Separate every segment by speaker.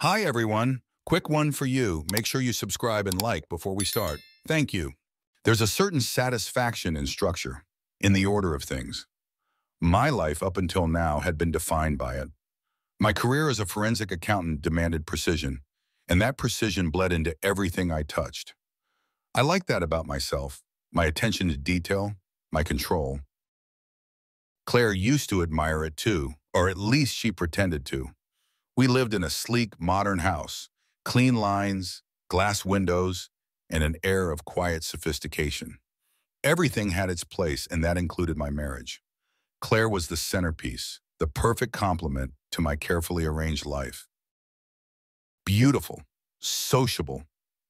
Speaker 1: Hi, everyone. Quick one for you. Make sure you subscribe and like before we start. Thank you. There's a certain satisfaction in structure, in the order of things. My life up until now had been defined by it. My career as a forensic accountant demanded precision, and that precision bled into everything I touched. I like that about myself, my attention to detail, my control. Claire used to admire it too, or at least she pretended to. We lived in a sleek, modern house, clean lines, glass windows, and an air of quiet sophistication. Everything had its place, and that included my marriage. Claire was the centerpiece, the perfect complement to my carefully arranged life. Beautiful, sociable,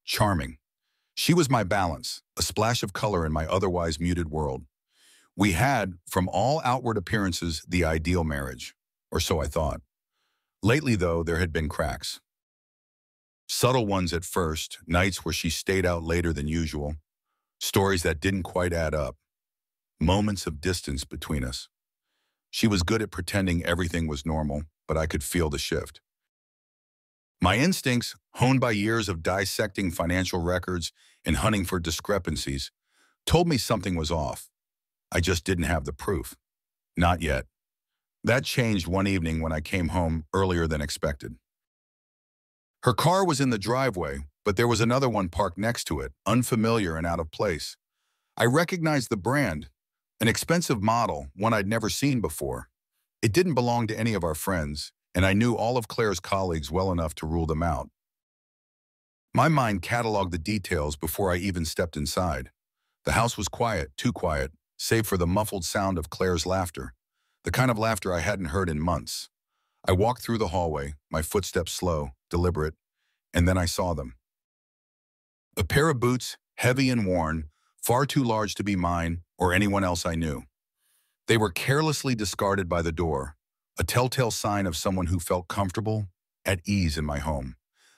Speaker 1: charming. She was my balance, a splash of color in my otherwise muted world. We had, from all outward appearances, the ideal marriage, or so I thought. Lately, though, there had been cracks. Subtle ones at first, nights where she stayed out later than usual, stories that didn't quite add up, moments of distance between us. She was good at pretending everything was normal, but I could feel the shift. My instincts, honed by years of dissecting financial records and hunting for discrepancies, told me something was off. I just didn't have the proof. Not yet. That changed one evening when I came home earlier than expected. Her car was in the driveway, but there was another one parked next to it, unfamiliar and out of place. I recognized the brand, an expensive model, one I'd never seen before. It didn't belong to any of our friends, and I knew all of Claire's colleagues well enough to rule them out. My mind cataloged the details before I even stepped inside. The house was quiet, too quiet, save for the muffled sound of Claire's laughter, the kind of laughter I hadn't heard in months. I walked through the hallway, my footsteps slow, deliberate, and then I saw them. A pair of boots, heavy and worn, far too large to be mine or anyone else I knew. They were carelessly discarded by the door, a telltale sign of someone who felt comfortable, at ease in my home.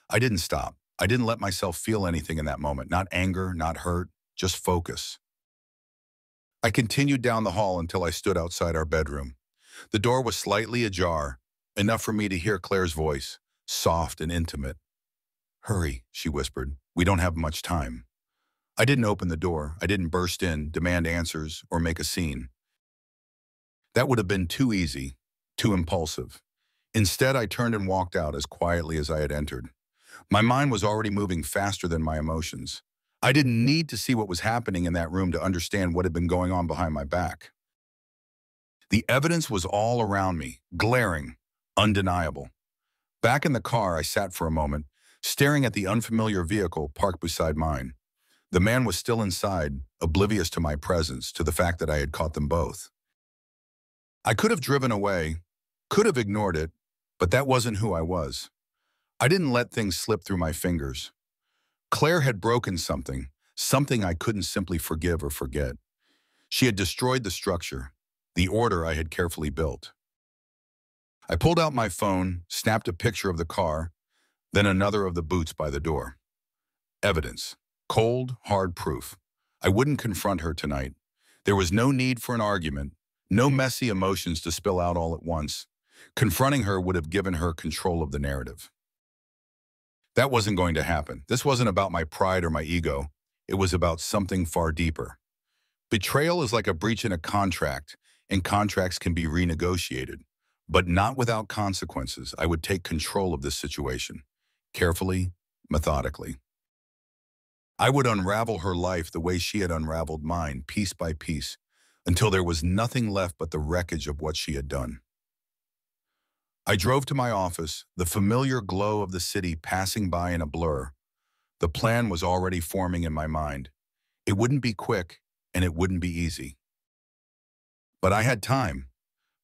Speaker 1: I didn't stop. I didn't let myself feel anything in that moment, not anger, not hurt, just focus. I continued down the hall until I stood outside our bedroom. The door was slightly ajar, enough for me to hear Claire's voice, soft and intimate. "Hurry," she whispered. "We don't have much time." I didn't open the door. I didn't burst in, demand answers, or make a scene. That would have been too easy, too impulsive. Instead, I turned and walked out as quietly as I had entered. My mind was already moving faster than my emotions. I didn't need to see what was happening in that room to understand what had been going on behind my back. The evidence was all around me, glaring, undeniable. Back in the car, I sat for a moment, staring at the unfamiliar vehicle parked beside mine. The man was still inside, oblivious to my presence, to the fact that I had caught them both. I could have driven away, could have ignored it, but that wasn't who I was. I didn't let things slip through my fingers. Claire had broken something, something I couldn't simply forgive or forget. She had destroyed the structure, the order I had carefully built. I pulled out my phone, snapped a picture of the car, then another of the boots by the door. Evidence. Cold, hard proof. I wouldn't confront her tonight. There was no need for an argument, no messy emotions to spill out all at once. Confronting her would have given her control of the narrative. That wasn't going to happen. This wasn't about my pride or my ego. It was about something far deeper. Betrayal is like a breach in a contract, and contracts can be renegotiated, but not without consequences. I would take control of this situation, carefully, methodically. I would unravel her life the way she had unraveled mine, piece by piece, until there was nothing left but the wreckage of what she had done. I drove to my office, the familiar glow of the city passing by in a blur. The plan was already forming in my mind. It wouldn't be quick, and it wouldn't be easy. But I had time.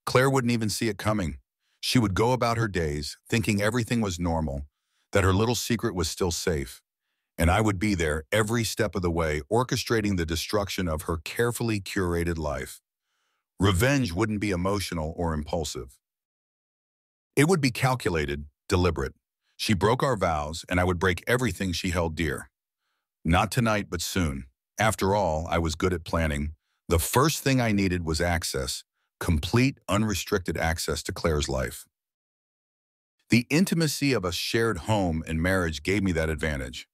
Speaker 1: Claire wouldn't even see it coming. She would go about her days, thinking everything was normal, that her little secret was still safe. And I would be there every step of the way, orchestrating the destruction of her carefully curated life. Revenge wouldn't be emotional or impulsive. It would be calculated, deliberate. She broke our vows, and I would break everything she held dear. Not tonight, but soon. After all, I was good at planning. The first thing I needed was access, complete, unrestricted access to Claire's life. The intimacy of a shared home and marriage gave me that advantage.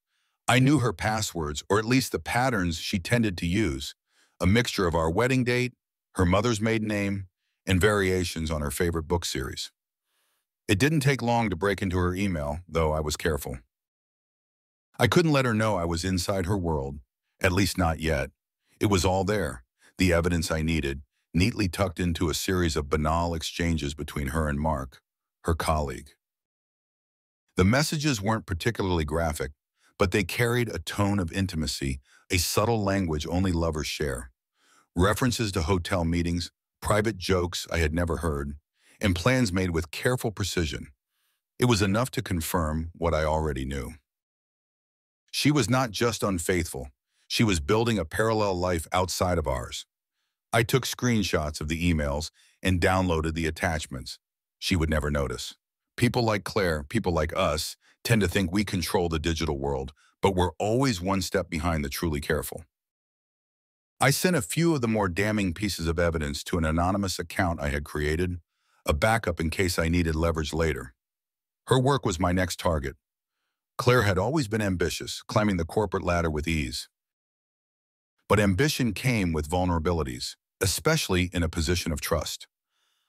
Speaker 1: I knew her passwords, or at least the patterns she tended to use, a mixture of our wedding date, her mother's maiden name, and variations on her favorite book series. It didn't take long to break into her email, though I was careful. I couldn't let her know I was inside her world, at least not yet. It was all there, the evidence I needed, neatly tucked into a series of banal exchanges between her and Mark, her colleague. The messages weren't particularly graphic, but they carried a tone of intimacy, a subtle language only lovers share. References to hotel meetings, private jokes I had never heard, and plans made with careful precision. It was enough to confirm what I already knew. She was not just unfaithful, she was building a parallel life outside of ours. I took screenshots of the emails and downloaded the attachments. She would never notice. People like Claire, people like us, tend to think we control the digital world, but we're always one step behind the truly careful. I sent a few of the more damning pieces of evidence to an anonymous account I had created, a backup in case I needed leverage later. Her work was my next target. Claire had always been ambitious, climbing the corporate ladder with ease. But ambition came with vulnerabilities, especially in a position of trust.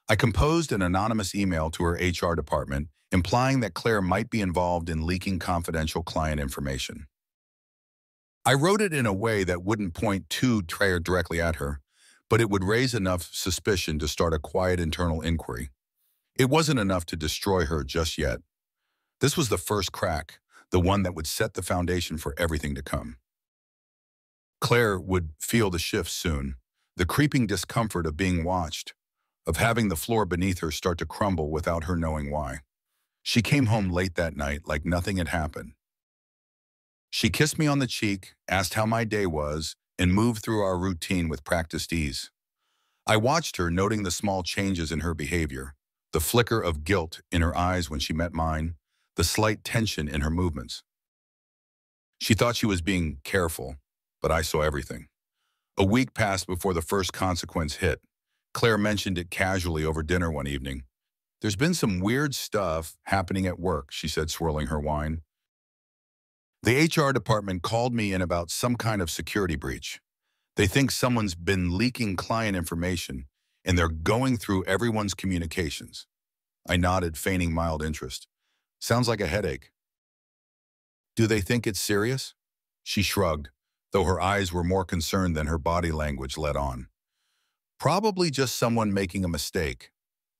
Speaker 1: I composed an anonymous email to her HR department, implying that Claire might be involved in leaking confidential client information. I wrote it in a way that wouldn't point too directly at her, but it would raise enough suspicion to start a quiet internal inquiry. It wasn't enough to destroy her just yet. This was the first crack, the one that would set the foundation for everything to come. Claire would feel the shift soon, the creeping discomfort of being watched, of having the floor beneath her start to crumble without her knowing why. She came home late that night like nothing had happened. She kissed me on the cheek, asked how my day was, and moved through our routine with practiced ease. I watched her, noting the small changes in her behavior, the flicker of guilt in her eyes when she met mine, the slight tension in her movements. She thought she was being careful, but I saw everything. A week passed before the first consequence hit. Claire mentioned it casually over dinner one evening. "There's been some weird stuff happening at work," she said, swirling her wine. "The HR department called me in about some kind of security breach. They think someone's been leaking client information, and they're going through everyone's communications." I nodded, feigning mild interest. "Sounds like a headache." "Do they think it's serious?" She shrugged, though her eyes were more concerned than her body language let on. "Probably just someone making a mistake.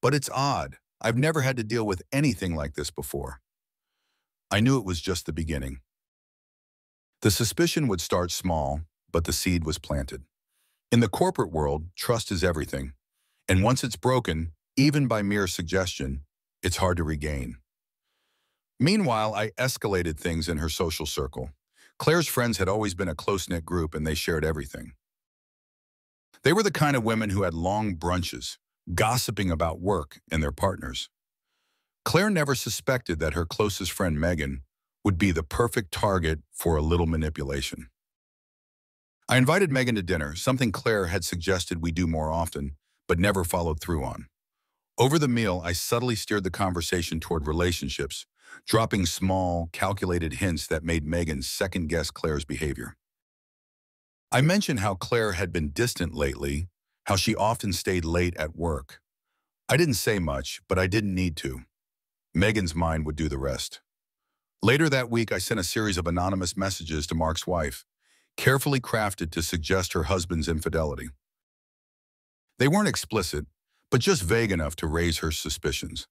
Speaker 1: But it's odd. I've never had to deal with anything like this before." I knew it was just the beginning. The suspicion would start small, but the seed was planted. In the corporate world, trust is everything. And once it's broken, even by mere suggestion, it's hard to regain. Meanwhile, I escalated things in her social circle. Claire's friends had always been a close-knit group, and they shared everything. They were the kind of women who had long brunches, gossiping about work and their partners. Claire never suspected that her closest friend, Megan, would be the perfect target for a little manipulation. I invited Megan to dinner, something Claire had suggested we do more often, but never followed through on. Over the meal, I subtly steered the conversation toward relationships, dropping small, calculated hints that made Megan second-guess Claire's behavior. I mentioned how Claire had been distant lately, how she often stayed late at work. I didn't say much, but I didn't need to. Megan's mind would do the rest. Later that week, I sent a series of anonymous messages to Mark's wife, carefully crafted to suggest her husband's infidelity. They weren't explicit, but just vague enough to raise her suspicions.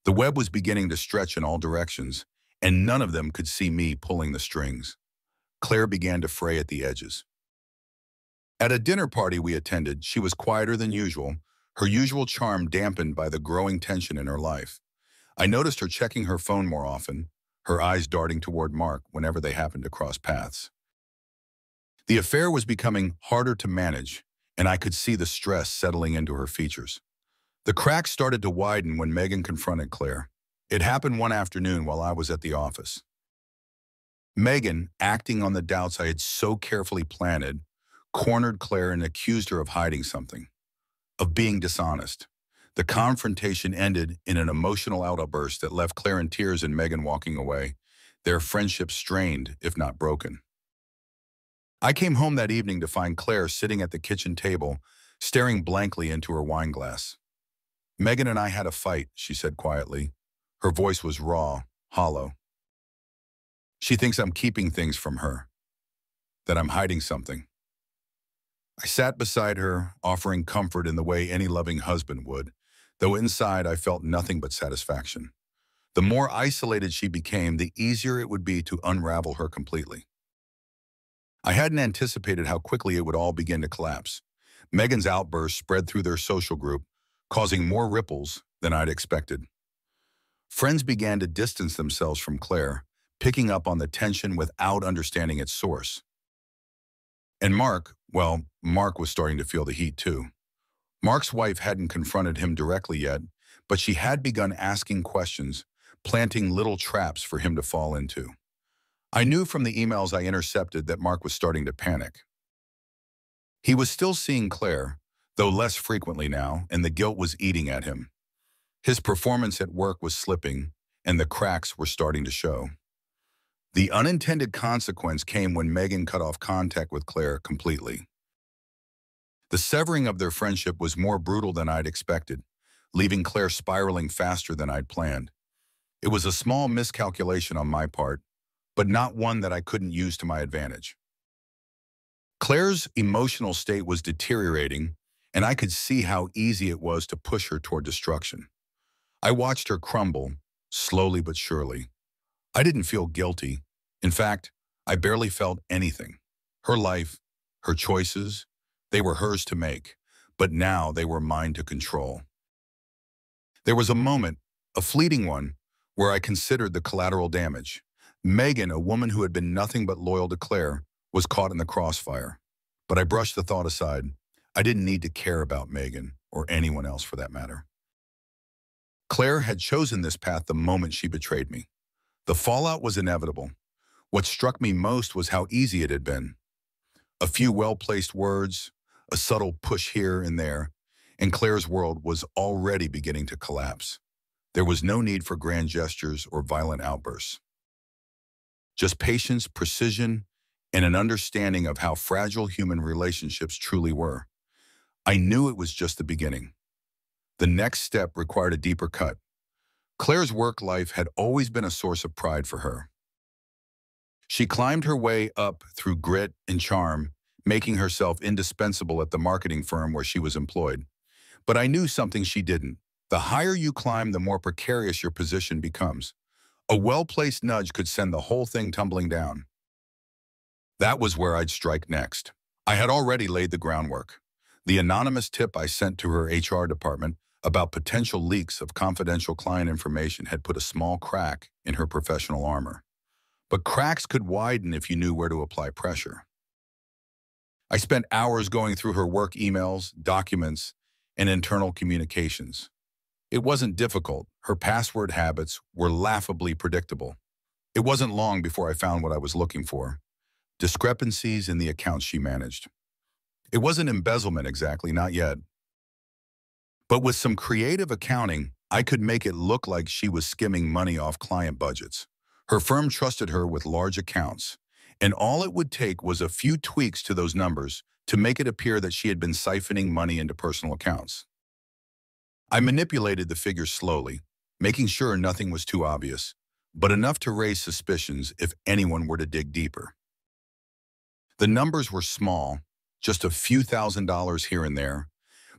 Speaker 1: The web was beginning to stretch in all directions, and none of them could see me pulling the strings. Claire began to fray at the edges. At a dinner party we attended, she was quieter than usual, her usual charm dampened by the growing tension in her life. I noticed her checking her phone more often, her eyes darting toward Mark whenever they happened to cross paths. The affair was becoming harder to manage, and I could see the stress settling into her features. The cracks started to widen when Megan confronted Claire. It happened one afternoon while I was at the office. Megan, acting on the doubts I had so carefully planted, cornered Claire and accused her of hiding something, of being dishonest. The confrontation ended in an emotional outburst that left Claire in tears and Megan walking away, their friendship strained, if not broken. I came home that evening to find Claire sitting at the kitchen table, staring blankly into her wine glass. "Megan and I had a fight," she said quietly. Her voice was raw, hollow. "She thinks I'm keeping things from her, that I'm hiding something." I sat beside her, offering comfort in the way any loving husband would, though inside I felt nothing but satisfaction. The more isolated she became, the easier it would be to unravel her completely. I hadn't anticipated how quickly it would all begin to collapse. Megan's outburst spread through their social group, causing more ripples than I'd expected. Friends began to distance themselves from Claire, picking up on the tension without understanding its source. And Mark was starting to feel the heat too. Mark's wife hadn't confronted him directly yet, but she had begun asking questions, planting little traps for him to fall into. I knew from the emails I intercepted that Mark was starting to panic. He was still seeing Claire, though less frequently now, and the guilt was eating at him. His performance at work was slipping, and the cracks were starting to show. The unintended consequence came when Megan cut off contact with Claire completely. The severing of their friendship was more brutal than I'd expected, leaving Claire spiraling faster than I'd planned. It was a small miscalculation on my part, but not one that I couldn't use to my advantage. Claire's emotional state was deteriorating, and I could see how easy it was to push her toward destruction. I watched her crumble, slowly but surely. I didn't feel guilty. In fact, I barely felt anything. Her life, her choices, they were hers to make, but now they were mine to control. There was a moment, a fleeting one, where I considered the collateral damage. Megan, a woman who had been nothing but loyal to Claire, was caught in the crossfire. But I brushed the thought aside. I didn't need to care about Megan, or anyone else for that matter. Claire had chosen this path the moment she betrayed me. The fallout was inevitable. What struck me most was how easy it had been. A few well-placed words, a subtle push here and there, and Claire's world was already beginning to collapse. There was no need for grand gestures or violent outbursts. Just patience, precision, and an understanding of how fragile human relationships truly were. I knew it was just the beginning. The next step required a deeper cut. Claire's work life had always been a source of pride for her. She climbed her way up through grit and charm, making herself indispensable at the marketing firm where she was employed. But I knew something she didn't. The higher you climb, the more precarious your position becomes. A well-placed nudge could send the whole thing tumbling down. That was where I'd strike next. I had already laid the groundwork. The anonymous tip I sent to her HR department about potential leaks of confidential client information had put a small crack in her professional armor. But cracks could widen if you knew where to apply pressure. I spent hours going through her work emails, documents, and internal communications. It wasn't difficult. Her password habits were laughably predictable. It wasn't long before I found what I was looking for: discrepancies in the accounts she managed. It wasn't embezzlement exactly, not yet. But with some creative accounting, I could make it look like she was skimming money off client budgets. Her firm trusted her with large accounts, and all it would take was a few tweaks to those numbers to make it appear that she had been siphoning money into personal accounts. I manipulated the figures slowly, making sure nothing was too obvious, but enough to raise suspicions if anyone were to dig deeper. The numbers were small, just a few $1,000s here and there,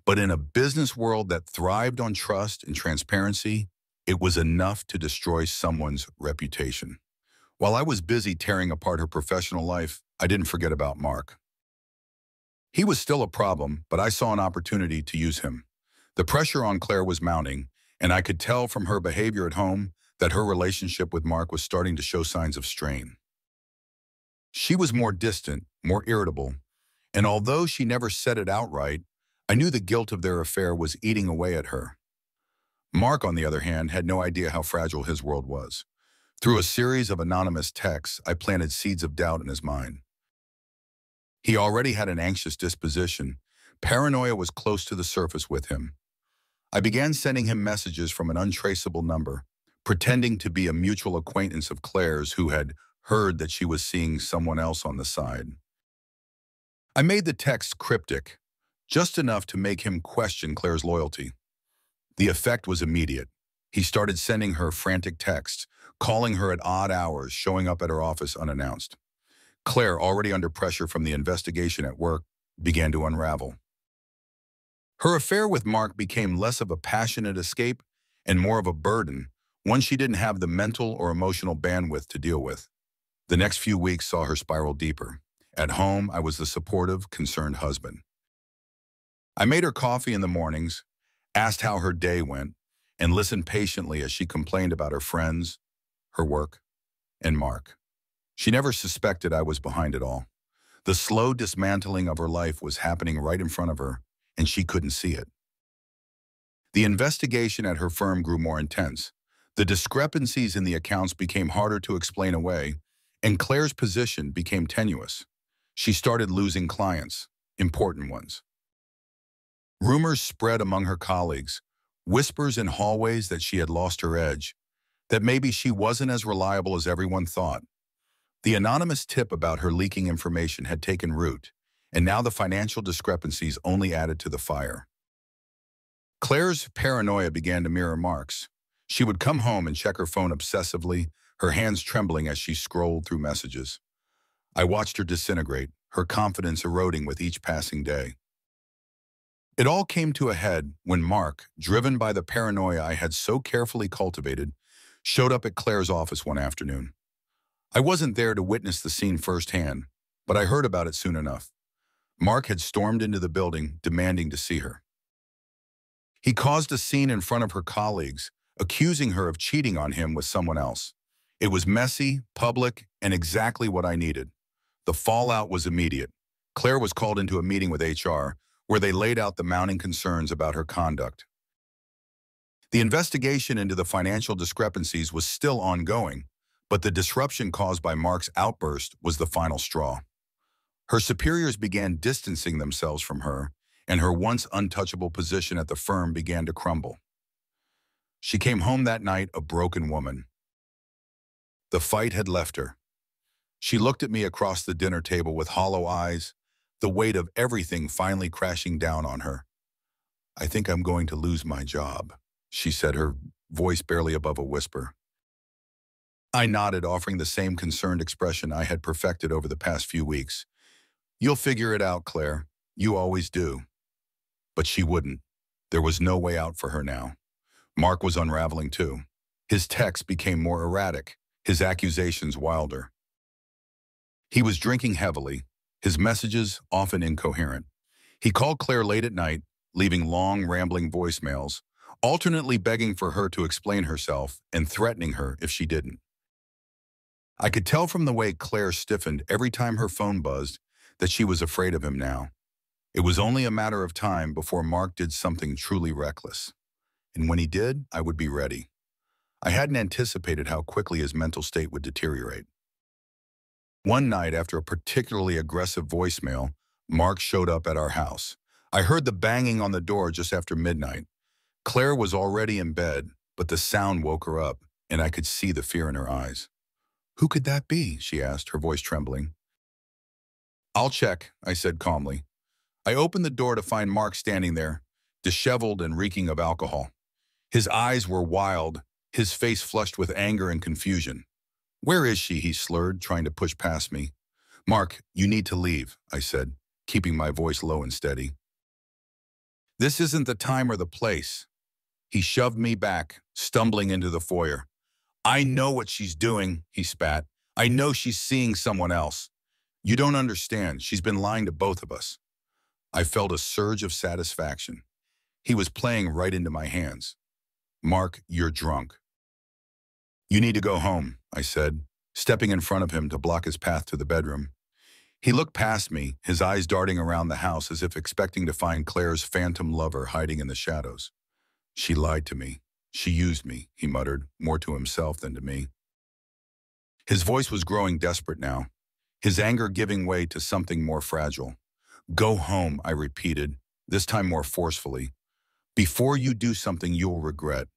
Speaker 1: but in a business world that thrived on trust and transparency, it was enough to destroy someone's reputation. While I was busy tearing apart her professional life, I didn't forget about Mark. He was still a problem, but I saw an opportunity to use him. The pressure on Claire was mounting, and I could tell from her behavior at home that her relationship with Mark was starting to show signs of strain. She was more distant, more irritable, and although she never said it outright, I knew the guilt of their affair was eating away at her. Mark, on the other hand, had no idea how fragile his world was. Through a series of anonymous texts, I planted seeds of doubt in his mind. He already had an anxious disposition. Paranoia was close to the surface with him. I began sending him messages from an untraceable number, pretending to be a mutual acquaintance of Claire's who had heard that she was seeing someone else on the side. I made the text cryptic, just enough to make him question Claire's loyalty. The effect was immediate. He started sending her frantic texts, calling her at odd hours, showing up at her office unannounced. Claire, already under pressure from the investigation at work, began to unravel. Her affair with Mark became less of a passionate escape and more of a burden, one she didn't have the mental or emotional bandwidth to deal with. The next few weeks saw her spiral deeper. At home, I was the supportive, concerned husband. I made her coffee in the mornings, asked how her day went, and listened patiently as she complained about her friends, her work, and Mark. She never suspected I was behind it all. The slow dismantling of her life was happening right in front of her, and she couldn't see it. The investigation at her firm grew more intense. The discrepancies in the accounts became harder to explain away, and Claire's position became tenuous. She started losing clients, important ones. Rumors spread among her colleagues, whispers in hallways that she had lost her edge, that maybe she wasn't as reliable as everyone thought. The anonymous tip about her leaking information had taken root, and now the financial discrepancies only added to the fire. Claire's paranoia began to mirror Mark's. She would come home and check her phone obsessively, her hands trembling as she scrolled through messages. I watched her disintegrate, her confidence eroding with each passing day. It all came to a head when Mark, driven by the paranoia I had so carefully cultivated, showed up at Claire's office one afternoon. I wasn't there to witness the scene firsthand, but I heard about it soon enough. Mark had stormed into the building, demanding to see her. He caused a scene in front of her colleagues, accusing her of cheating on him with someone else. It was messy, public, and exactly what I needed. The fallout was immediate. Claire was called into a meeting with HR, where they laid out the mounting concerns about her conduct. The investigation into the financial discrepancies was still ongoing, but the disruption caused by Mark's outburst was the final straw. Her superiors began distancing themselves from her, and her once untouchable position at the firm began to crumble. She came home that night a broken woman. The fight had left her. She looked at me across the dinner table with hollow eyes, the weight of everything finally crashing down on her. "I think I'm going to lose my job," she said, her voice barely above a whisper. I nodded, offering the same concerned expression I had perfected over the past few weeks. "You'll figure it out, Claire. You always do." But she wouldn't. There was no way out for her now. Mark was unraveling too. His texts became more erratic, his accusations wilder. He was drinking heavily, his messages often incoherent. He called Claire late at night, leaving long, rambling voicemails, alternately begging for her to explain herself and threatening her if she didn't. I could tell from the way Claire stiffened every time her phone buzzed that she was afraid of him now. It was only a matter of time before Mark did something truly reckless. And when he did, I would be ready. I hadn't anticipated how quickly his mental state would deteriorate. One night, after a particularly aggressive voicemail, Mark showed up at our house. I heard the banging on the door just after midnight. Claire was already in bed, but the sound woke her up, and I could see the fear in her eyes. "Who could that be?" she asked, her voice trembling. "I'll check," I said calmly. I opened the door to find Mark standing there, disheveled and reeking of alcohol. His eyes were wild, his face flushed with anger and confusion. "Where is she?" he slurred, trying to push past me. "Mark, you need to leave," I said, keeping my voice low and steady. "This isn't the time or the place." He shoved me back, stumbling into the foyer. "I know what she's doing," he spat. "I know she's seeing someone else. You don't understand. She's been lying to both of us." I felt a surge of satisfaction. He was playing right into my hands. "Mark, you're drunk." "You need to go home," I said, stepping in front of him to block his path to the bedroom. He looked past me, his eyes darting around the house as if expecting to find Claire's phantom lover hiding in the shadows. "She lied to me. She used me," he muttered, more to himself than to me. His voice was growing desperate now, his anger giving way to something more fragile. "Go home," I repeated, this time more forcefully. Before you do something you'll regret.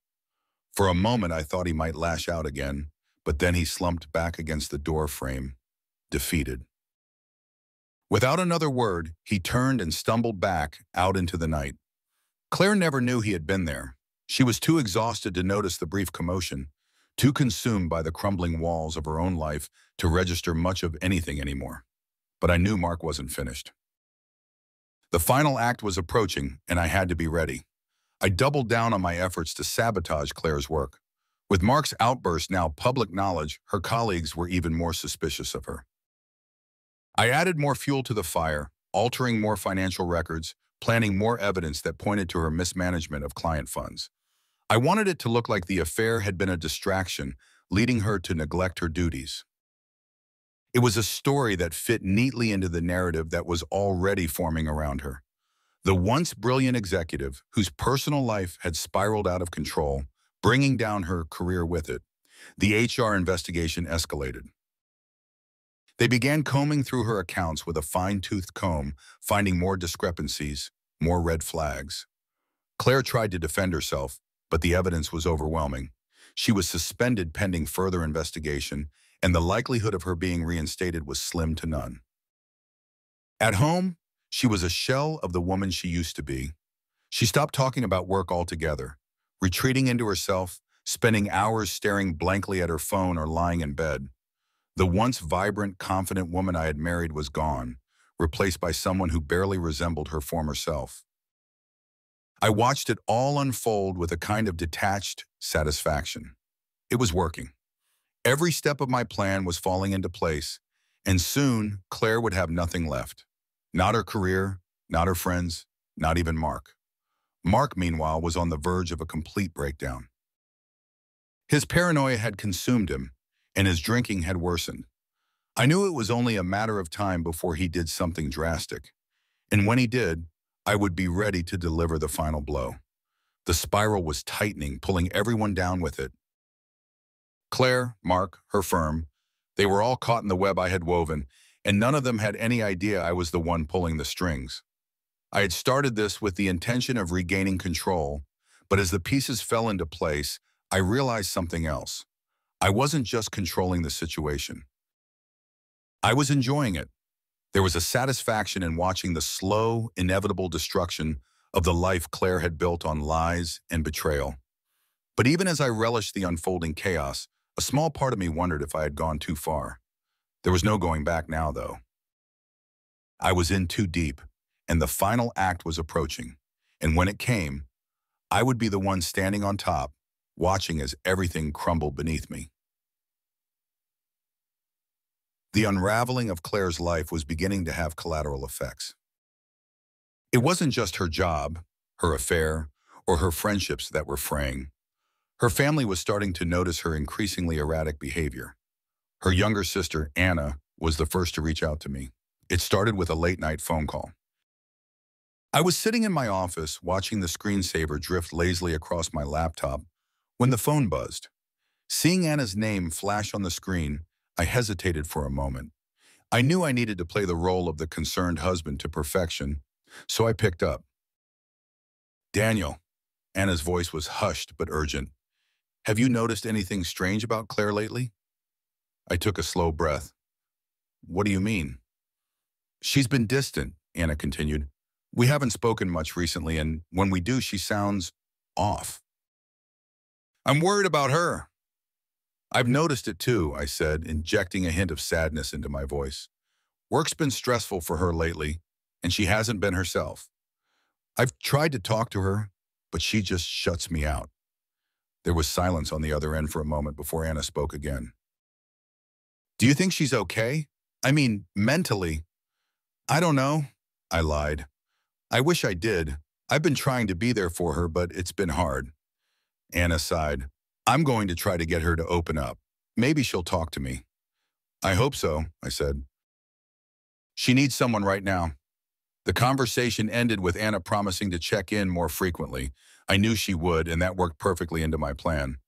Speaker 1: For a moment, I thought he might lash out again, but then he slumped back against the door frame, defeated. Without another word, he turned and stumbled back out into the night. Claire never knew he had been there. She was too exhausted to notice the brief commotion, too consumed by the crumbling walls of her own life to register much of anything anymore. But I knew Mark wasn't finished. The final act was approaching, and I had to be ready. I doubled down on my efforts to sabotage Claire's work. With Mark's outburst now public knowledge, her colleagues were even more suspicious of her. I added more fuel to the fire, altering more financial records, planning more evidence that pointed to her mismanagement of client funds. I wanted it to look like the affair had been a distraction, leading her to neglect her duties. It was a story that fit neatly into the narrative that was already forming around her. The once brilliant executive, whose personal life had spiraled out of control, bringing down her career with it. The HR investigation escalated. They began combing through her accounts with a fine-toothed comb, finding more discrepancies, more red flags. Claire tried to defend herself, but the evidence was overwhelming. She was suspended pending further investigation, and the likelihood of her being reinstated was slim to none. At home, she was a shell of the woman she used to be. She stopped talking about work altogether, retreating into herself, spending hours staring blankly at her phone or lying in bed. The once vibrant, confident woman I had married was gone, replaced by someone who barely resembled her former self. I watched it all unfold with a kind of detached satisfaction. It was working. Every step of my plan was falling into place, and soon Claire would have nothing left. Not her career, not her friends, not even Mark. Mark, meanwhile, was on the verge of a complete breakdown. His paranoia had consumed him, and his drinking had worsened. I knew it was only a matter of time before he did something drastic, and when he did, I would be ready to deliver the final blow. The spiral was tightening, pulling everyone down with it. Claire, Mark, her firm, they were all caught in the web I had woven, and none of them had any idea I was the one pulling the strings. I had started this with the intention of regaining control, but as the pieces fell into place, I realized something else. I wasn't just controlling the situation. I was enjoying it. There was a satisfaction in watching the slow, inevitable destruction of the life Claire had built on lies and betrayal. But even as I relished the unfolding chaos, a small part of me wondered if I had gone too far. There was no going back now, though. I was in too deep, and the final act was approaching. And when it came, I would be the one standing on top, watching as everything crumbled beneath me. The unraveling of Claire's life was beginning to have collateral effects. It wasn't just her job, her affair, or her friendships that were fraying. Her family was starting to notice her increasingly erratic behavior. Her younger sister, Anna, was the first to reach out to me. It started with a late-night phone call. I was sitting in my office, watching the screensaver drift lazily across my laptop, when the phone buzzed. Seeing Anna's name flash on the screen, I hesitated for a moment. I knew I needed to play the role of the concerned husband to perfection, so I picked up. "Daniel," Anna's voice was hushed but urgent. "Have you noticed anything strange about Claire lately?" I took a slow breath. "What do you mean?" "She's been distant," Anna continued. "We haven't spoken much recently, and when we do, she sounds off." "I'm worried about her." "I've noticed it too," I said, injecting a hint of sadness into my voice. "Work's been stressful for her lately, and she hasn't been herself. I've tried to talk to her, but she just shuts me out." There was silence on the other end for a moment before Anna spoke again. "Do you think she's okay? I mean, mentally?" "I don't know," I lied. "I wish I did. I've been trying to be there for her, but it's been hard." Anna sighed. "I'm going to try to get her to open up. Maybe she'll talk to me." "I hope so," I said. "She needs someone right now." The conversation ended with Anna promising to check in more frequently. I knew she would, and that worked perfectly into my plan.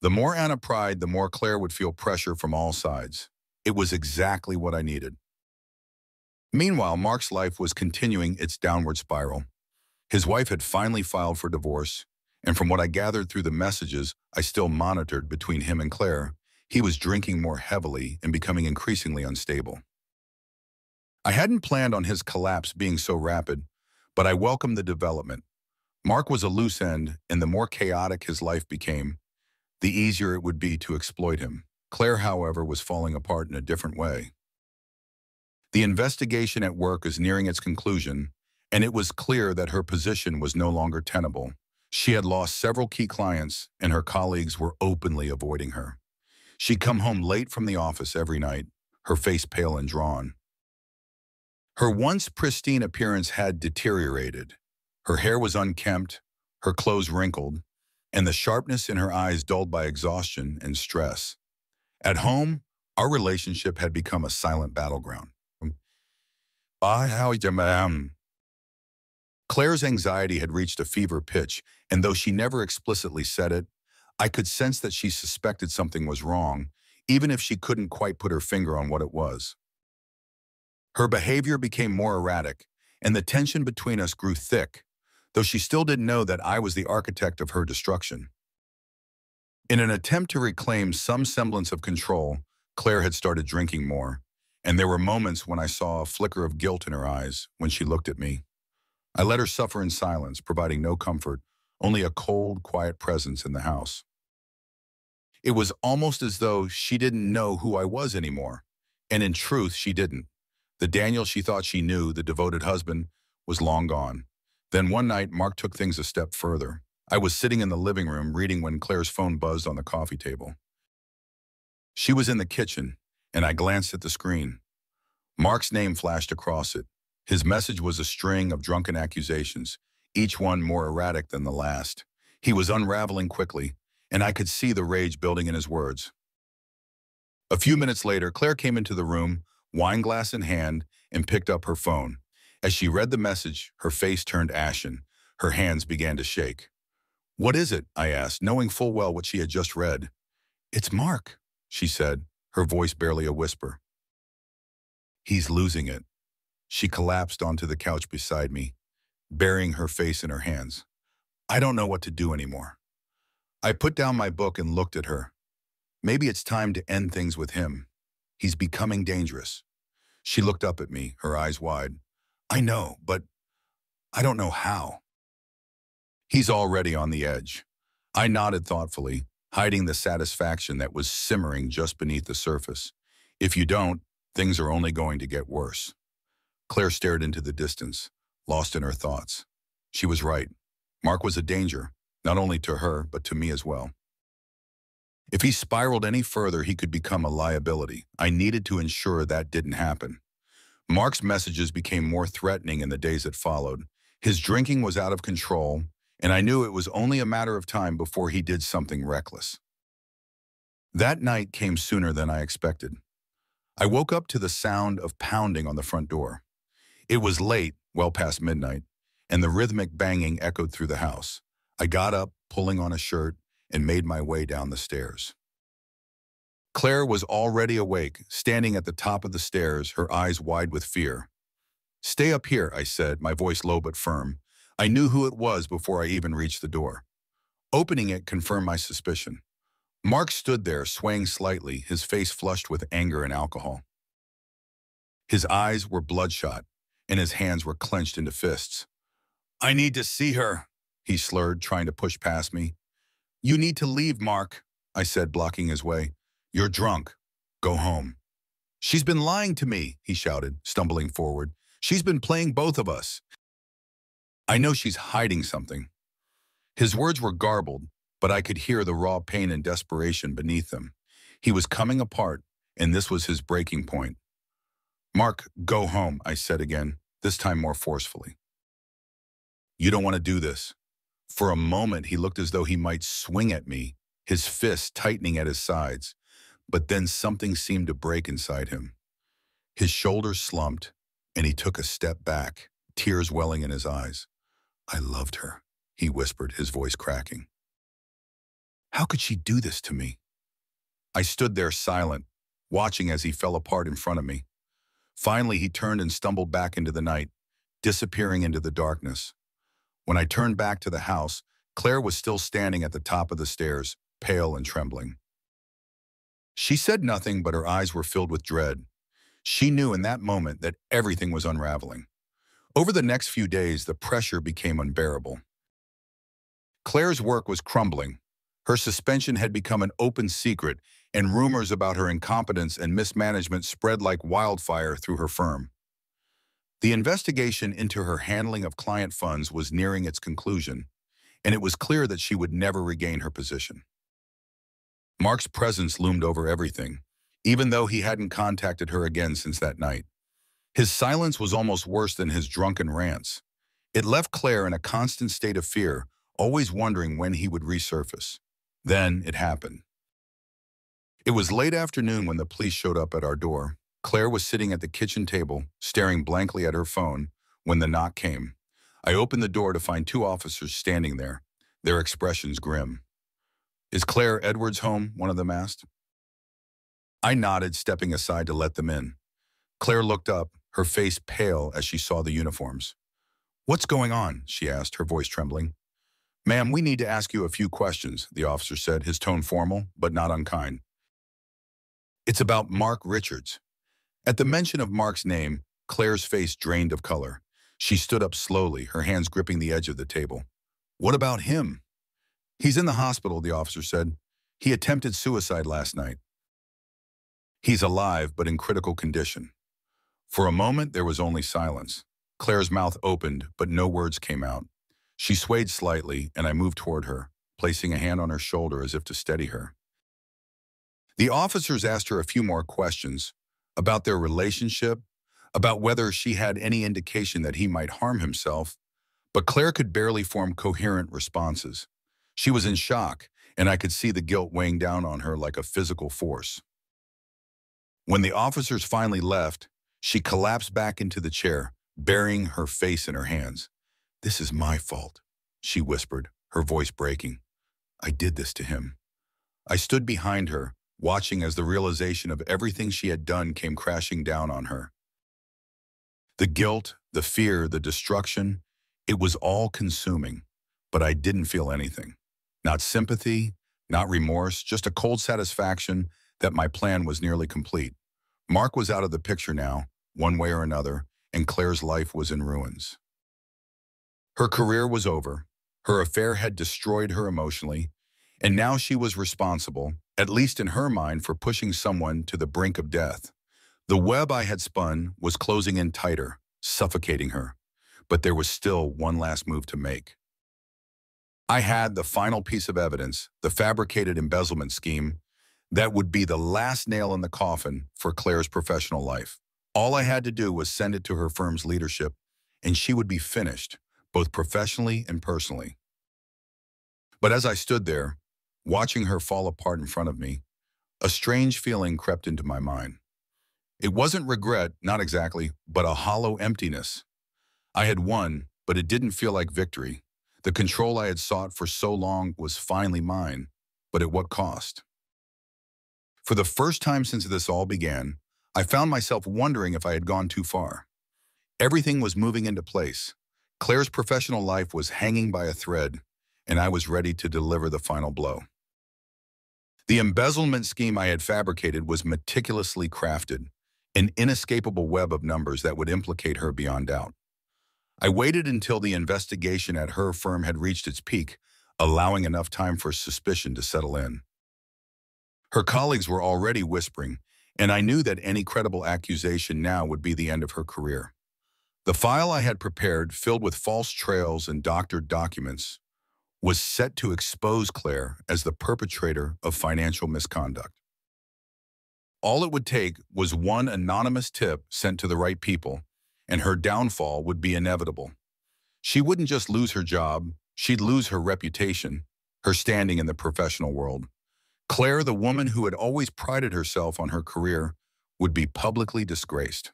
Speaker 1: The more Anna pried, the more Claire would feel pressure from all sides. It was exactly what I needed. Meanwhile, Mark's life was continuing its downward spiral. His wife had finally filed for divorce, and from what I gathered through the messages I still monitored between him and Claire, he was drinking more heavily and becoming increasingly unstable. I hadn't planned on his collapse being so rapid, but I welcomed the development. Mark was a loose end, and the more chaotic his life became, the easier it would be to exploit him. Claire, however, was falling apart in a different way. The investigation at work is nearing its conclusion, and it was clear that her position was no longer tenable. She had lost several key clients, and her colleagues were openly avoiding her. She'd come home late from the office every night, her face pale and drawn. Her once pristine appearance had deteriorated. Her hair was unkempt, her clothes wrinkled, and the sharpness in her eyes dulled by exhaustion and stress. At home, our relationship had become a silent battleground. Claire's anxiety had reached a fever pitch, and though she never explicitly said it, I could sense that she suspected something was wrong, even if she couldn't quite put her finger on what it was. Her behavior became more erratic, and the tension between us grew thick, though she still didn't know that I was the architect of her destruction. In an attempt to reclaim some semblance of control, Claire had started drinking more, and there were moments when I saw a flicker of guilt in her eyes when she looked at me. I let her suffer in silence, providing no comfort, only a cold, quiet presence in the house. It was almost as though she didn't know who I was anymore, and in truth, she didn't. The Daniel she thought she knew, the devoted husband, was long gone. Then one night, Mark took things a step further. I was sitting in the living room reading when Claire's phone buzzed on the coffee table. She was in the kitchen, and I glanced at the screen. Mark's name flashed across it. His message was a string of drunken accusations, each one more erratic than the last. He was unraveling quickly, and I could see the rage building in his words. A few minutes later, Claire came into the room, wine glass in hand, and picked up her phone. As she read the message, her face turned ashen. Her hands began to shake. "What is it?" I asked, knowing full well what she had just read. "It's Mark," she said, her voice barely a whisper. "He's losing it." She collapsed onto the couch beside me, burying her face in her hands. "I don't know what to do anymore." I put down my book and looked at her. "Maybe it's time to end things with him. He's becoming dangerous." She looked up at me, her eyes wide. "I know, but I don't know how." "He's already on the edge." I nodded thoughtfully, hiding the satisfaction that was simmering just beneath the surface. "If you don't, things are only going to get worse." Claire stared into the distance, lost in her thoughts. She was right. Mark was a danger, not only to her, but to me as well. If he spiraled any further, he could become a liability. I needed to ensure that didn't happen. Mark's messages became more threatening in the days that followed. His drinking was out of control, and I knew it was only a matter of time before he did something reckless. That night came sooner than I expected. I woke up to the sound of pounding on the front door. It was late, well past midnight, and the rhythmic banging echoed through the house. I got up, pulling on a shirt, and made my way down the stairs. Claire was already awake, standing at the top of the stairs, her eyes wide with fear. "Stay up here," I said, my voice low but firm. I knew who it was before I even reached the door. Opening it confirmed my suspicion. Mark stood there, swaying slightly, his face flushed with anger and alcohol. His eyes were bloodshot, and his hands were clenched into fists. "I need to see her," he slurred, trying to push past me. "You need to leave, Mark," I said, blocking his way. "You're drunk. Go home." "She's been lying to me," he shouted, stumbling forward. "She's been playing both of us. I know she's hiding something." His words were garbled, but I could hear the raw pain and desperation beneath them. He was coming apart, and this was his breaking point. "Mark, go home," I said again, this time more forcefully. "You don't want to do this." For a moment, he looked as though he might swing at me, his fists tightening at his sides, but then something seemed to break inside him. His shoulders slumped, and he took a step back, tears welling in his eyes. "I loved her," he whispered, his voice cracking. "How could she do this to me?" I stood there silent, watching as he fell apart in front of me. Finally, he turned and stumbled back into the night, disappearing into the darkness. When I turned back to the house, Claire was still standing at the top of the stairs, pale and trembling. She said nothing, but her eyes were filled with dread. She knew in that moment that everything was unraveling. Over the next few days, the pressure became unbearable. Claire's work was crumbling. Her suspension had become an open secret, and rumors about her incompetence and mismanagement spread like wildfire through her firm. The investigation into her handling of client funds was nearing its conclusion, and it was clear that she would never regain her position. Mark's presence loomed over everything, even though he hadn't contacted her again since that night. His silence was almost worse than his drunken rants. It left Claire in a constant state of fear, always wondering when he would resurface. Then it happened. It was late afternoon when the police showed up at our door. Claire was sitting at the kitchen table, staring blankly at her phone, when the knock came. I opened the door to find two officers standing there, their expressions grim. "Is Claire Edwards home?" one of them asked. I nodded, stepping aside to let them in. Claire looked up, her face pale as she saw the uniforms. "What's going on?" she asked, her voice trembling. "Ma'am, we need to ask you a few questions," the officer said, his tone formal, but not unkind. "It's about Mark Richards." At the mention of Mark's name, Claire's face drained of color. She stood up slowly, her hands gripping the edge of the table. "What about him?" "He's in the hospital," the officer said. "He attempted suicide last night." "He's alive, but in critical condition." For a moment, there was only silence. Claire's mouth opened, but no words came out. She swayed slightly, and I moved toward her, placing a hand on her shoulder as if to steady her. The officers asked her a few more questions about their relationship, about whether she had any indication that he might harm himself, but Claire could barely form coherent responses. She was in shock, and I could see the guilt weighing down on her like a physical force. When the officers finally left, she collapsed back into the chair, burying her face in her hands. "This is my fault," she whispered, her voice breaking. "I did this to him." I stood behind her, watching as the realization of everything she had done came crashing down on her. The guilt, the fear, the destruction, it was all consuming, but I didn't feel anything. Not sympathy, not remorse, just a cold satisfaction that my plan was nearly complete. Mark was out of the picture now, one way or another, and Claire's life was in ruins. Her career was over. Her affair had destroyed her emotionally, and now she was responsible, at least in her mind, for pushing someone to the brink of death. The web I had spun was closing in tighter, suffocating her, but there was still one last move to make. I had the final piece of evidence, the fabricated embezzlement scheme, that would be the last nail in the coffin for Claire's professional life. All I had to do was send it to her firm's leadership, and she would be finished, both professionally and personally. But as I stood there, watching her fall apart in front of me, a strange feeling crept into my mind. It wasn't regret, not exactly, but a hollow emptiness. I had won, but it didn't feel like victory. The control I had sought for so long was finally mine, but at what cost? For the first time since this all began, I found myself wondering if I had gone too far. Everything was moving into place. Claire's professional life was hanging by a thread, and I was ready to deliver the final blow. The embezzlement scheme I had fabricated was meticulously crafted, an inescapable web of numbers that would implicate her beyond doubt. I waited until the investigation at her firm had reached its peak, allowing enough time for suspicion to settle in. Her colleagues were already whispering, and I knew that any credible accusation now would be the end of her career. The file I had prepared, filled with false trails and doctored documents, was set to expose Claire as the perpetrator of financial misconduct. All it would take was one anonymous tip sent to the right people, and her downfall would be inevitable. She wouldn't just lose her job, she'd lose her reputation, her standing in the professional world. Claire, the woman who had always prided herself on her career, would be publicly disgraced.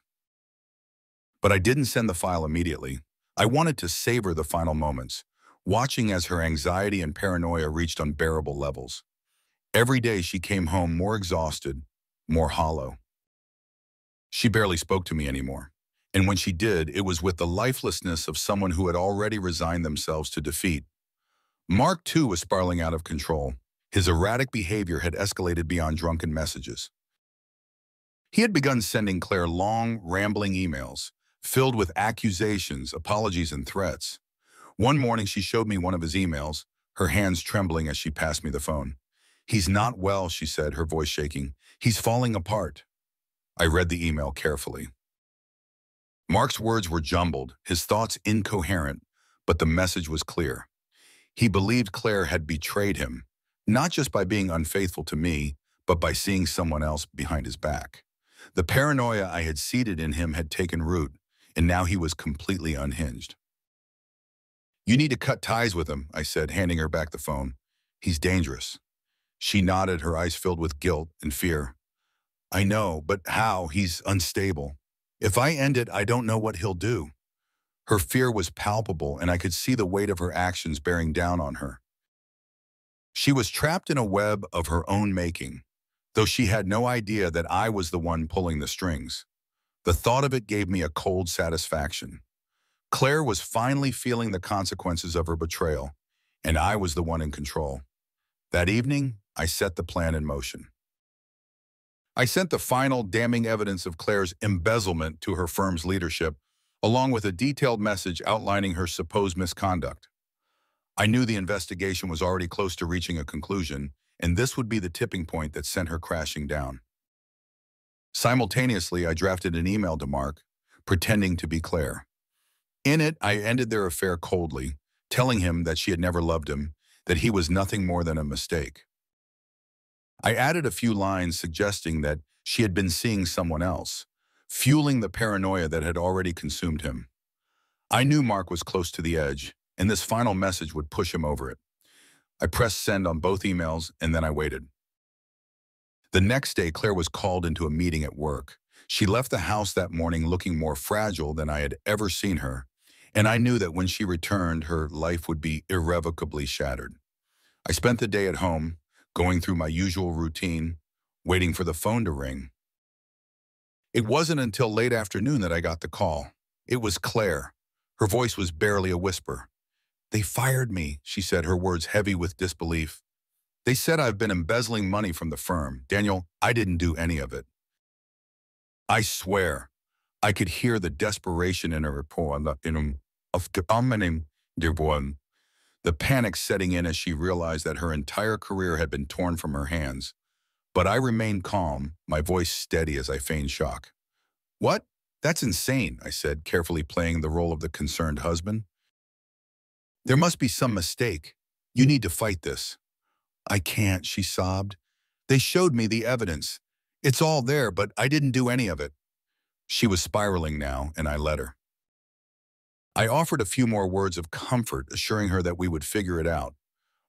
Speaker 1: But I didn't send the file immediately. I wanted to savor the final moments, watching as her anxiety and paranoia reached unbearable levels. Every day she came home more exhausted, more hollow. She barely spoke to me anymore. And when she did, it was with the lifelessness of someone who had already resigned themselves to defeat. Mark, too, was spiraling out of control. His erratic behavior had escalated beyond drunken messages. He had begun sending Claire long, rambling emails, filled with accusations, apologies, and threats. One morning, she showed me one of his emails, her hands trembling as she passed me the phone. "He's not well," she said, her voice shaking. "He's falling apart." I read the email carefully. Mark's words were jumbled, his thoughts incoherent, but the message was clear. He believed Claire had betrayed him, not just by being unfaithful to me, but by seeing someone else behind his back. The paranoia I had seeded in him had taken root, and now he was completely unhinged. "You need to cut ties with him," I said, handing her back the phone. "He's dangerous." She nodded, her eyes filled with guilt and fear. "I know, but how? He's unstable. If I end it, I don't know what he'll do." Her fear was palpable, and I could see the weight of her actions bearing down on her. She was trapped in a web of her own making, though she had no idea that I was the one pulling the strings. The thought of it gave me a cold satisfaction. Claire was finally feeling the consequences of her betrayal, and I was the one in control. That evening, I set the plan in motion. I sent the final damning evidence of Claire's embezzlement to her firm's leadership, along with a detailed message outlining her supposed misconduct. I knew the investigation was already close to reaching a conclusion, and this would be the tipping point that sent her crashing down. Simultaneously, I drafted an email to Mark, pretending to be Claire. In it, I ended their affair coldly, telling him that she had never loved him, that he was nothing more than a mistake. I added a few lines suggesting that she had been seeing someone else, fueling the paranoia that had already consumed him. I knew Mark was close to the edge, and this final message would push him over it. I pressed send on both emails, and then I waited. The next day, Claire was called into a meeting at work. She left the house that morning looking more fragile than I had ever seen her, and I knew that when she returned, her life would be irrevocably shattered. I spent the day at home, going through my usual routine, waiting for the phone to ring. It wasn't until late afternoon that I got the call. It was Claire. Her voice was barely a whisper. "They fired me," she said, her words heavy with disbelief. "They said I've been embezzling money from the firm. Daniel, I didn't do any of it." I swear, I could hear the desperation in her report, the panic setting in as she realized that her entire career had been torn from her hands. But I remained calm, my voice steady as I feigned shock. "What? That's insane," I said, carefully playing the role of the concerned husband. "There must be some mistake. You need to fight this." "I can't," she sobbed. "They showed me the evidence. It's all there, but I didn't do any of it." She was spiraling now, and I let her. I offered a few more words of comfort, assuring her that we would figure it out.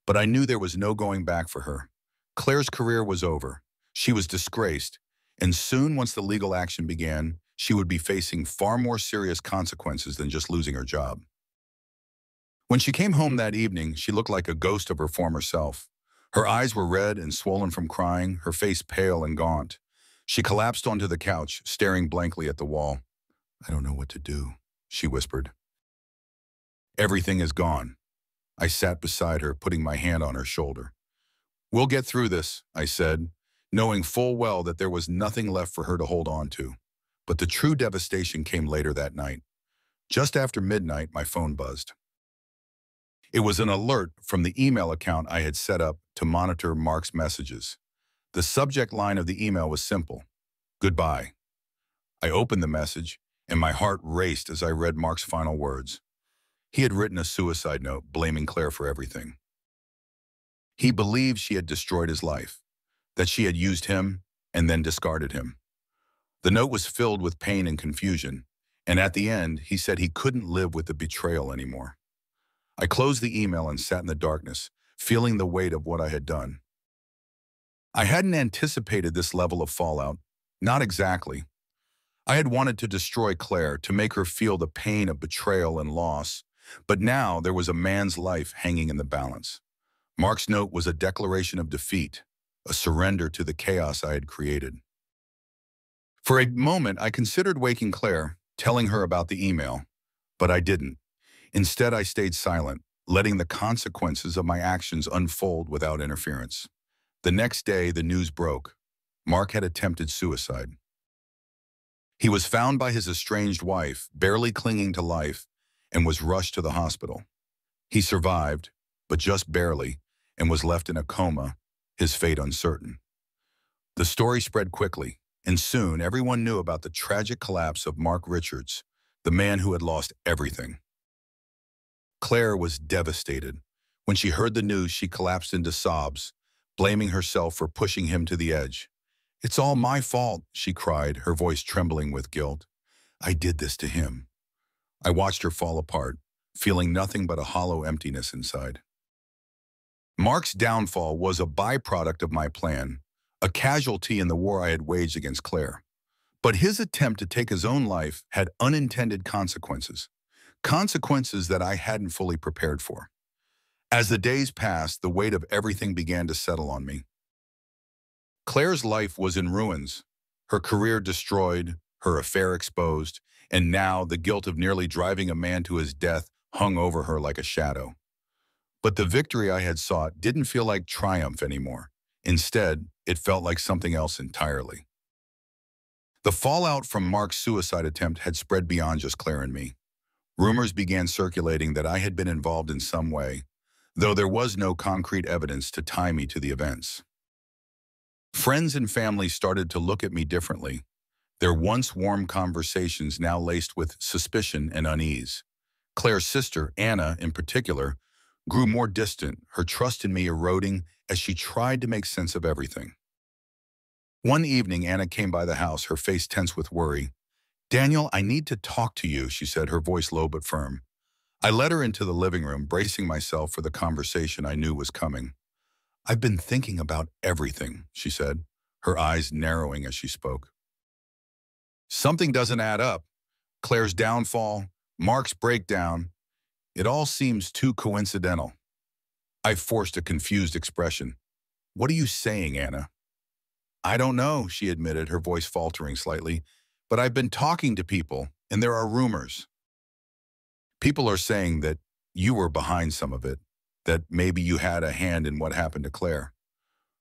Speaker 1: But I knew there was no going back for her. Claire's career was over. She was disgraced, and soon, once the legal action began, she would be facing far more serious consequences than just losing her job. When she came home that evening, she looked like a ghost of her former self. Her eyes were red and swollen from crying, her face pale and gaunt. She collapsed onto the couch, staring blankly at the wall. "I don't know what to do," she whispered. "Everything is gone." I sat beside her, putting my hand on her shoulder. "We'll get through this," I said, knowing full well that there was nothing left for her to hold on to. But the true devastation came later that night. Just after midnight, my phone buzzed. It was an alert from the email account I had set up to monitor Mark's messages. The subject line of the email was simple: "Goodbye." I opened the message, and my heart raced as I read Mark's final words. He had written a suicide note, blaming Claire for everything. He believed she had destroyed his life, that she had used him and then discarded him. The note was filled with pain and confusion, and at the end, he said he couldn't live with the betrayal anymore. I closed the email and sat in the darkness, feeling the weight of what I had done. I hadn't anticipated this level of fallout, not exactly. I had wanted to destroy Claire, to make her feel the pain of betrayal and loss, but now there was a man's life hanging in the balance. Mark's note was a declaration of defeat, a surrender to the chaos I had created. For a moment, I considered waking Claire, telling her about the email, but I didn't. Instead, I stayed silent, letting the consequences of my actions unfold without interference. The next day, the news broke. Mark had attempted suicide. He was found by his estranged wife, barely clinging to life, and was rushed to the hospital. He survived, but just barely, and was left in a coma, his fate uncertain. The story spread quickly, and soon everyone knew about the tragic collapse of Mark Richards, the man who had lost everything. Claire was devastated. When she heard the news, she collapsed into sobs, blaming herself for pushing him to the edge. "It's all my fault," she cried, her voice trembling with guilt. "I did this to him." I watched her fall apart, feeling nothing but a hollow emptiness inside. Mark's downfall was a byproduct of my plan, a casualty in the war I had waged against Claire. But his attempt to take his own life had unintended consequences, consequences that I hadn't fully prepared for. As the days passed, the weight of everything began to settle on me. Claire's life was in ruins, her career destroyed, her affair exposed, and now the guilt of nearly driving a man to his death hung over her like a shadow. But the victory I had sought didn't feel like triumph anymore. Instead, it felt like something else entirely. The fallout from Mark's suicide attempt had spread beyond just Claire and me. Rumors began circulating that I had been involved in some way, though there was no concrete evidence to tie me to the events. Friends and family started to look at me differently, their once warm conversations now laced with suspicion and unease. Claire's sister, Anna, in particular, grew more distant, her trust in me eroding as she tried to make sense of everything. One evening, Anna came by the house, her face tense with worry. "Daniel, I need to talk to you," she said, her voice low but firm. I led her into the living room, bracing myself for the conversation I knew was coming. "I've been thinking about everything," she said, her eyes narrowing as she spoke. "Something doesn't add up. Claire's downfall, Mark's breakdown. It all seems too coincidental." I forced a confused expression. "What are you saying, Anna?" "I don't know," she admitted, her voice faltering slightly, "but I've been talking to people, and there are rumors. People are saying that you were behind some of it, that maybe you had a hand in what happened to Claire."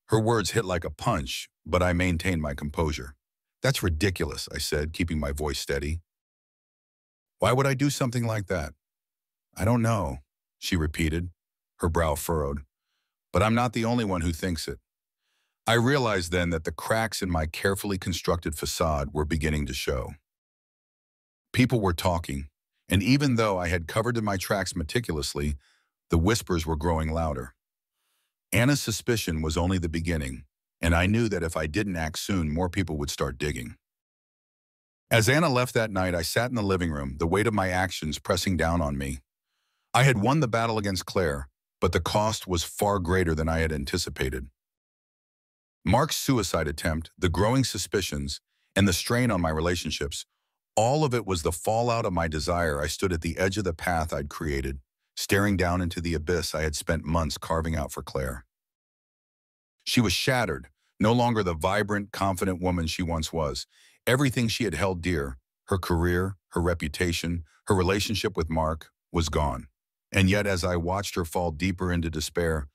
Speaker 1: Her words hit like a punch, but I maintained my composure. "That's ridiculous," I said, keeping my voice steady. "Why would I do something like that?" "I don't know," she repeated, her brow furrowed. "But I'm not the only one who thinks it." I realized then that the cracks in my carefully constructed facade were beginning to show. People were talking, and even though I had covered my tracks meticulously, the whispers were growing louder. Anna's suspicion was only the beginning, and I knew that if I didn't act soon, more people would start digging. As Anna left that night, I sat in the living room, the weight of my actions pressing down on me. I had won the battle against Claire, but the cost was far greater than I had anticipated. Mark's suicide attempt, the growing suspicions, and the strain on my relationships, all of it was the fallout of my desire. I stood at the edge of the path I'd created, staring down into the abyss I had spent months carving out for Claire. She was shattered, no longer the vibrant, confident woman she once was. Everything she had held dear, her career, her reputation, her relationship with Mark, was gone. And yet, as I watched her fall deeper into despair,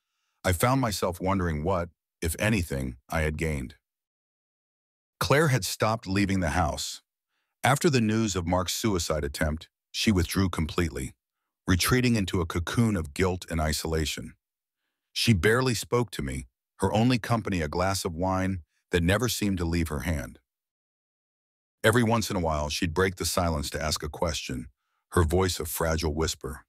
Speaker 1: I found myself wondering what, if anything, I had gained. Claire had stopped leaving the house. After the news of Mark's suicide attempt, she withdrew completely, retreating into a cocoon of guilt and isolation. She barely spoke to me, her only company a glass of wine that never seemed to leave her hand. Every once in a while, she'd break the silence to ask a question, her voice a fragile whisper.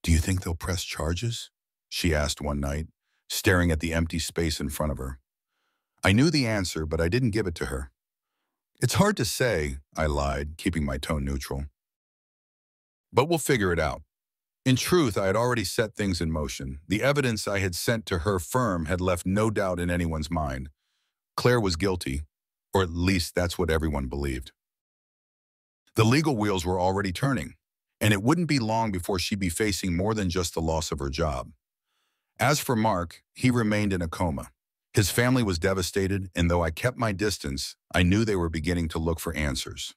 Speaker 1: "Do you think they'll press charges?" she asked one night, staring at the empty space in front of her. I knew the answer, but I didn't give it to her. "It's hard to say," I lied, keeping my tone neutral. "But we'll figure it out." In truth, I had already set things in motion. The evidence I had sent to her firm had left no doubt in anyone's mind. Claire was guilty, or at least that's what everyone believed. The legal wheels were already turning, and it wouldn't be long before she'd be facing more than just the loss of her job. As for Mark, he remained in a coma. His family was devastated, and though I kept my distance, I knew they were beginning to look for answers.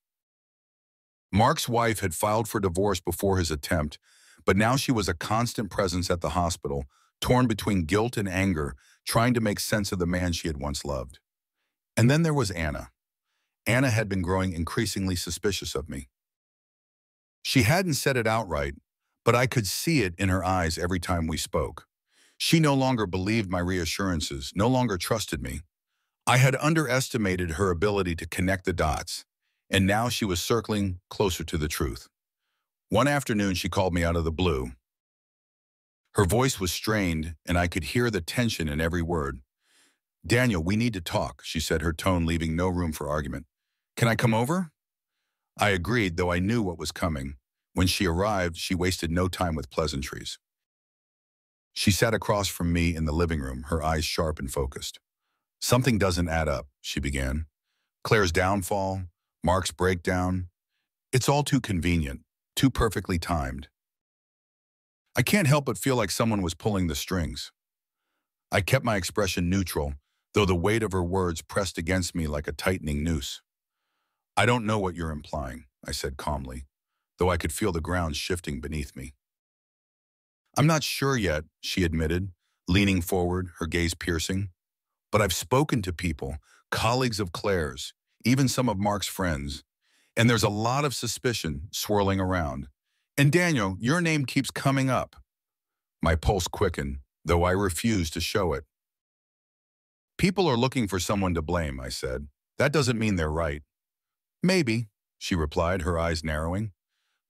Speaker 1: Mark's wife had filed for divorce before his attempt, but now she was a constant presence at the hospital, torn between guilt and anger, trying to make sense of the man she had once loved. And then there was Anna. Anna had been growing increasingly suspicious of me. She hadn't said it outright, but I could see it in her eyes every time we spoke. She no longer believed my reassurances, no longer trusted me. I had underestimated her ability to connect the dots, and now she was circling closer to the truth. One afternoon, she called me out of the blue. Her voice was strained, and I could hear the tension in every word. "Daniel, we need to talk," she said, her tone leaving no room for argument. "Can I come over?" I agreed, though I knew what was coming. When she arrived, she wasted no time with pleasantries. She sat across from me in the living room, her eyes sharp and focused. "Something doesn't add up," she began. "Claire's downfall, Mark's breakdown. It's all too convenient, too perfectly timed. I can't help but feel like someone was pulling the strings." I kept my expression neutral, though the weight of her words pressed against me like a tightening noose. "I don't know what you're implying," I said calmly, though I could feel the ground shifting beneath me. "I'm not sure yet," she admitted, leaning forward, her gaze piercing. "But I've spoken to people, colleagues of Claire's, even some of Mark's friends, and there's a lot of suspicion swirling around. And Daniel, your name keeps coming up." My pulse quickened, though I refused to show it. "People are looking for someone to blame," I said. "That doesn't mean they're right." "Maybe," she replied, her eyes narrowing.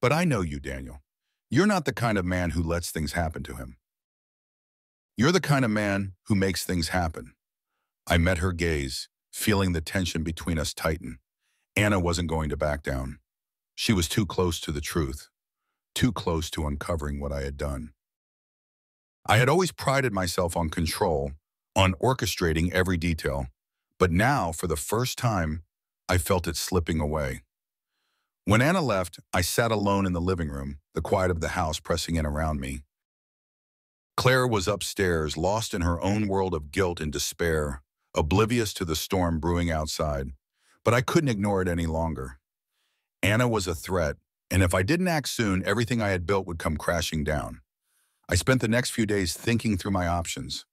Speaker 1: "But I know you, Daniel. You're not the kind of man who lets things happen to him. You're the kind of man who makes things happen." I met her gaze, feeling the tension between us tighten. Anna wasn't going to back down. She was too close to the truth, too close to uncovering what I had done. I had always prided myself on control, on orchestrating every detail, but now, for the first time, I felt it slipping away. When Anna left, I sat alone in the living room, the quiet of the house pressing in around me. Claire was upstairs, lost in her own world of guilt and despair, oblivious to the storm brewing outside, but I couldn't ignore it any longer. Anna was a threat, and if I didn't act soon, everything I had built would come crashing down. I spent the next few days thinking through my options.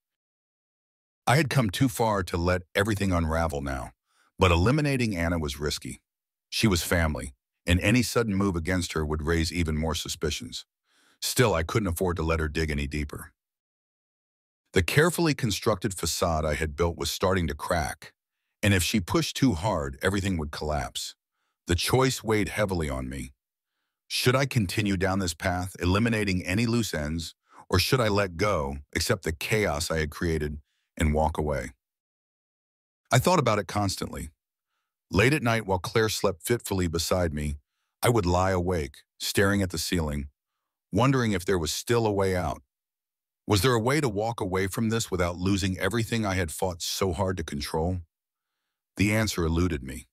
Speaker 1: I had come too far to let everything unravel now, but eliminating Anna was risky. She was family, and any sudden move against her would raise even more suspicions. Still, I couldn't afford to let her dig any deeper. The carefully constructed facade I had built was starting to crack, and if she pushed too hard, everything would collapse. The choice weighed heavily on me. Should I continue down this path, eliminating any loose ends, or should I let go, accept the chaos I had created, and walk away? I thought about it constantly. Late at night, while Claire slept fitfully beside me, I would lie awake, staring at the ceiling, wondering if there was still a way out. Was there a way to walk away from this without losing everything I had fought so hard to control? The answer eluded me.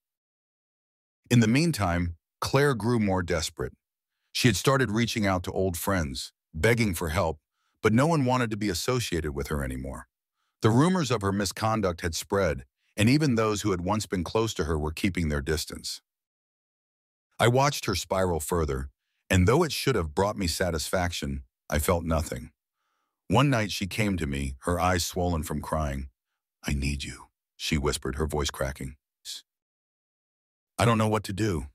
Speaker 1: In the meantime, Claire grew more desperate. She had started reaching out to old friends, begging for help, but no one wanted to be associated with her anymore. The rumors of her misconduct had spread, and even those who had once been close to her were keeping their distance. I watched her spiral further, and though it should have brought me satisfaction, I felt nothing. One night she came to me, her eyes swollen from crying. "I need you," she whispered, her voice cracking. I don't know what to do.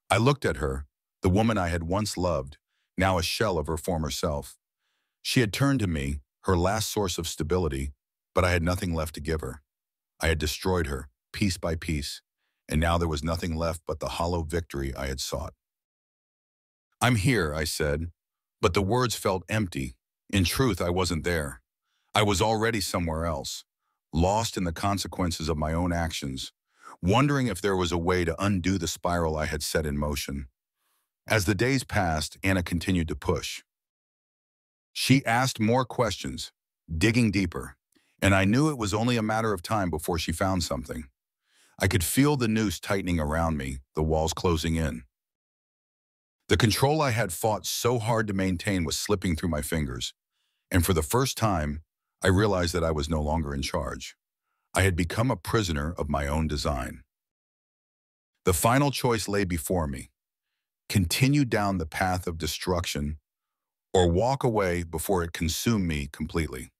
Speaker 1: I looked at her, the woman I had once loved, now a shell of her former self. She had turned to me, her last source of stability, but I had nothing left to give her. I had destroyed her, piece by piece, and now there was nothing left but the hollow victory I had sought. "I'm here," I said, but the words felt empty. In truth, I wasn't there. I was already somewhere else, lost in the consequences of my own actions, wondering if there was a way to undo the spiral I had set in motion. As the days passed, Anna continued to push. She asked more questions, digging deeper, and I knew it was only a matter of time before she found something. I could feel the noose tightening around me, the walls closing in. The control I had fought so hard to maintain was slipping through my fingers, and for the first time, I realized that I was no longer in charge. I had become a prisoner of my own design. The final choice lay before me. continue down the path of destruction, or walk away before it consumed me completely.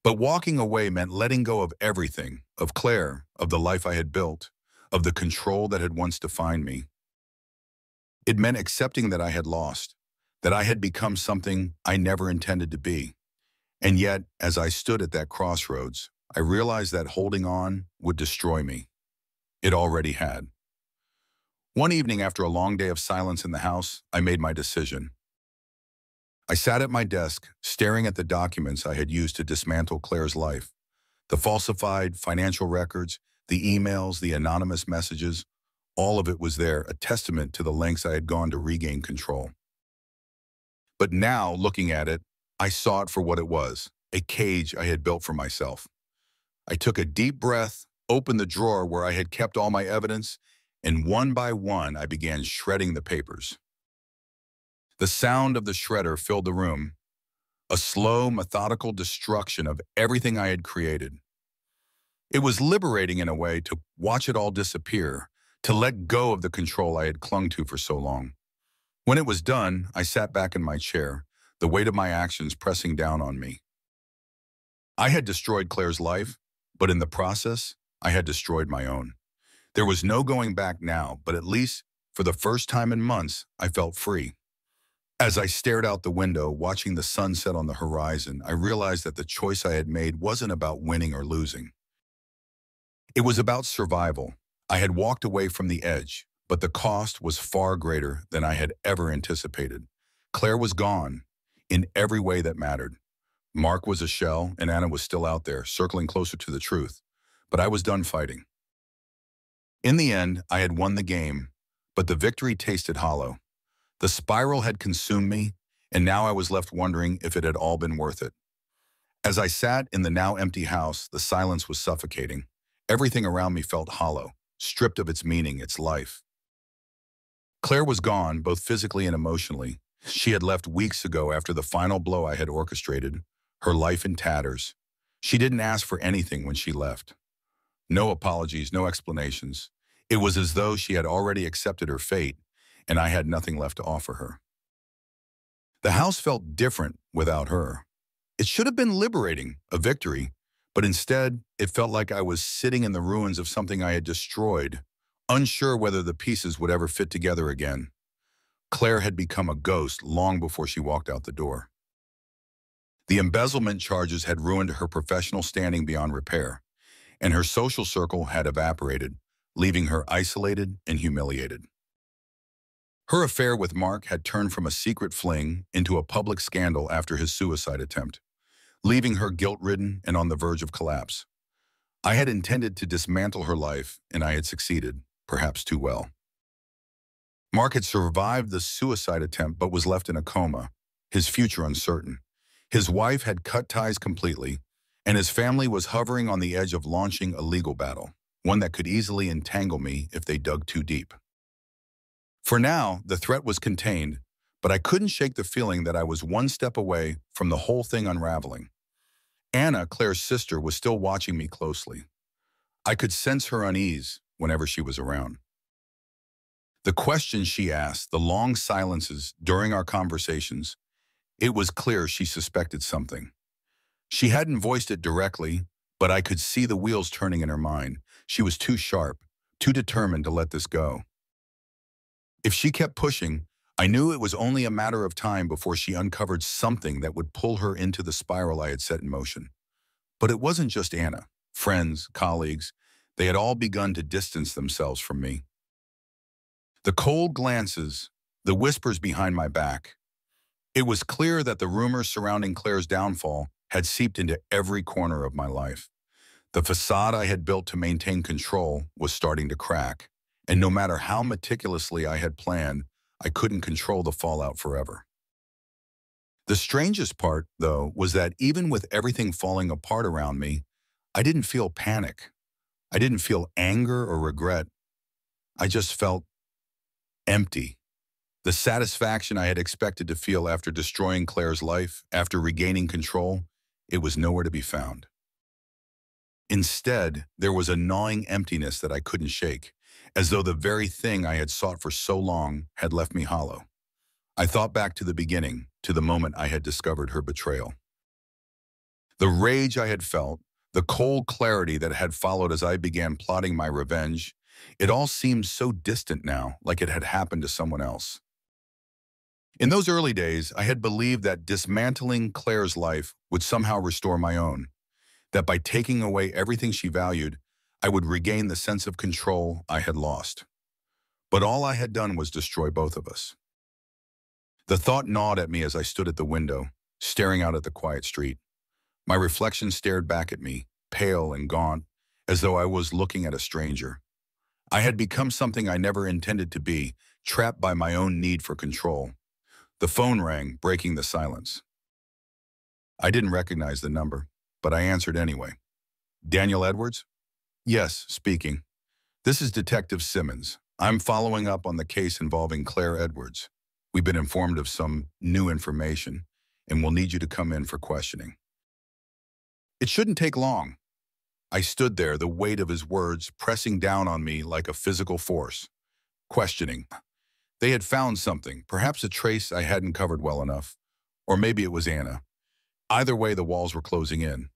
Speaker 1: But walking away meant letting go of everything, of Claire, of the life I had built, of the control that had once defined me. It meant accepting that I had lost, that I had become something I never intended to be. And yet, as I stood at that crossroads, I realized that holding on would destroy me. It already had. One evening after a long day of silence in the house, I made my decision. I sat at my desk, staring at the documents I had used to dismantle Claire's life. The falsified financial records, the emails, the anonymous messages, all of it was there, a testament to the lengths I had gone to regain control. But now, looking at it, I saw it for what it was, a cage I had built for myself. I took a deep breath, opened the drawer where I had kept all my evidence, and one by one I began shredding the papers. The sound of the shredder filled the room, a slow, methodical destruction of everything I had created. It was liberating in a way to watch it all disappear, to let go of the control I had clung to for so long. When it was done, I sat back in my chair, the weight of my actions pressing down on me. I had destroyed Claire's life, but in the process, I had destroyed my own. There was no going back now, but at least, for the first time in months, I felt free. As I stared out the window, watching the sunset on the horizon, I realized that the choice I had made wasn't about winning or losing. It was about survival. I had walked away from the edge, but the cost was far greater than I had ever anticipated. Claire was gone, in every way that mattered. Mark was a shell, and Anna was still out there, circling closer to the truth. But I was done fighting. In the end, I had won the game, but the victory tasted hollow. The spiral had consumed me, and now I was left wondering if it had all been worth it. As I sat in the now empty house, the silence was suffocating. Everything around me felt hollow, stripped of its meaning, its life. Claire was gone, both physically and emotionally. She had left weeks ago after the final blow I had orchestrated, her life in tatters. She didn't ask for anything when she left. No apologies, no explanations. It was as though she had already accepted her fate, and I had nothing left to offer her. The house felt different without her. It should have been liberating, a victory, but instead, it felt like I was sitting in the ruins of something I had destroyed, unsure whether the pieces would ever fit together again. Claire had become a ghost long before she walked out the door. The embezzlement charges had ruined her professional standing beyond repair, and her social circle had evaporated, leaving her isolated and humiliated. Her affair with Mark had turned from a secret fling into a public scandal after his suicide attempt, leaving her guilt-ridden and on the verge of collapse. I had intended to dismantle her life, and I had succeeded, perhaps too well. Mark had survived the suicide attempt but was left in a coma, his future uncertain. His wife had cut ties completely, and his family was hovering on the edge of launching a legal battle, one that could easily entangle me if they dug too deep. For now, the threat was contained, but I couldn't shake the feeling that I was one step away from the whole thing unraveling. Anna, Claire's sister, was still watching me closely. I could sense her unease whenever she was around. The questions she asked, the long silences during our conversations, it was clear she suspected something. She hadn't voiced it directly, but I could see the wheels turning in her mind. She was too sharp, too determined to let this go. If she kept pushing, I knew it was only a matter of time before she uncovered something that would pull her into the spiral I had set in motion. But it wasn't just Anna. Friends, colleagues, they had all begun to distance themselves from me. The cold glances, the whispers behind my back. It was clear that the rumors surrounding Claire's downfall had seeped into every corner of my life. The facade I had built to maintain control was starting to crack, and no matter how meticulously I had planned, I couldn't control the fallout forever. The strangest part, though, was that even with everything falling apart around me, I didn't feel panic. I didn't feel anger or regret. I just felt empty. The satisfaction I had expected to feel after destroying Claire's life, after regaining control, it was nowhere to be found. Instead, there was a gnawing emptiness that I couldn't shake, as though the very thing I had sought for so long had left me hollow. I thought back to the beginning, to the moment I had discovered her betrayal. The rage I had felt, the cold clarity that had followed as I began plotting my revenge, it all seemed so distant now, like it had happened to someone else. In those early days, I had believed that dismantling Claire's life would somehow restore my own, that by taking away everything she valued, I would regain the sense of control I had lost. But all I had done was destroy both of us. The thought gnawed at me as I stood at the window, staring out at the quiet street. My reflection stared back at me, pale and gaunt, as though I was looking at a stranger. I had become something I never intended to be, trapped by my own need for control. The phone rang, breaking the silence. I didn't recognize the number, but I answered anyway. Daniel Edwards? Yes, speaking. This is Detective Simmons. I'm following up on the case involving Claire Edwards. We've been informed of some new information, and we'll need you to come in for questioning. It shouldn't take long. I stood there, the weight of his words pressing down on me like a physical force. Questioning. They had found something, perhaps a trace I hadn't covered well enough. Or maybe it was Anna. Either way, the walls were closing in.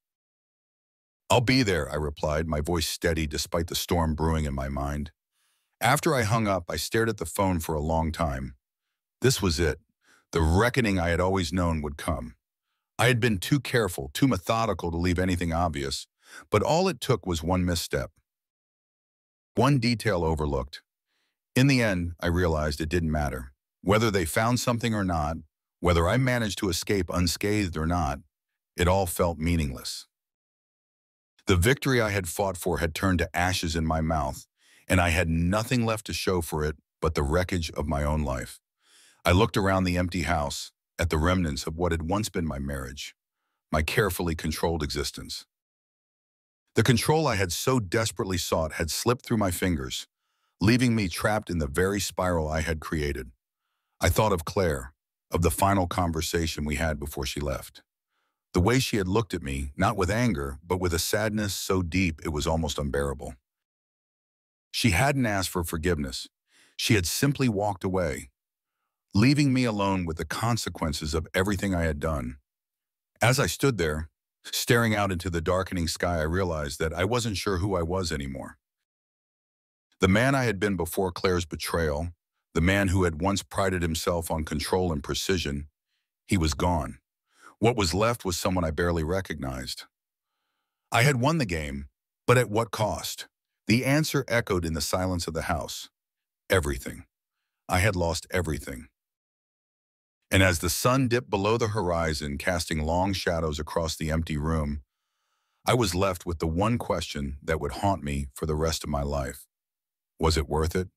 Speaker 1: I'll be there, I replied, my voice steady despite the storm brewing in my mind. After I hung up, I stared at the phone for a long time. This was it. The reckoning I had always known would come. I had been too careful, too methodical to leave anything obvious, but all it took was one misstep. One detail overlooked. In the end, I realized it didn't matter. Whether they found something or not, whether I managed to escape unscathed or not, it all felt meaningless. The victory I had fought for had turned to ashes in my mouth, and I had nothing left to show for it but the wreckage of my own life. I looked around the empty house, at the remnants of what had once been my marriage, my carefully controlled existence. The control I had so desperately sought had slipped through my fingers, leaving me trapped in the very spiral I had created. I thought of Claire, of the final conversation we had before she left. The way she had looked at me, not with anger, but with a sadness so deep it was almost unbearable. She hadn't asked for forgiveness. She had simply walked away, leaving me alone with the consequences of everything I had done. As I stood there, staring out into the darkening sky, I realized that I wasn't sure who I was anymore. The man I had been before Claire's betrayal, the man who had once prided himself on control and precision, he was gone. What was left was someone I barely recognized. I had won the game, but at what cost? The answer echoed in the silence of the house. Everything. I had lost everything. And as the sun dipped below the horizon, casting long shadows across the empty room, I was left with the one question that would haunt me for the rest of my life. Was it worth it?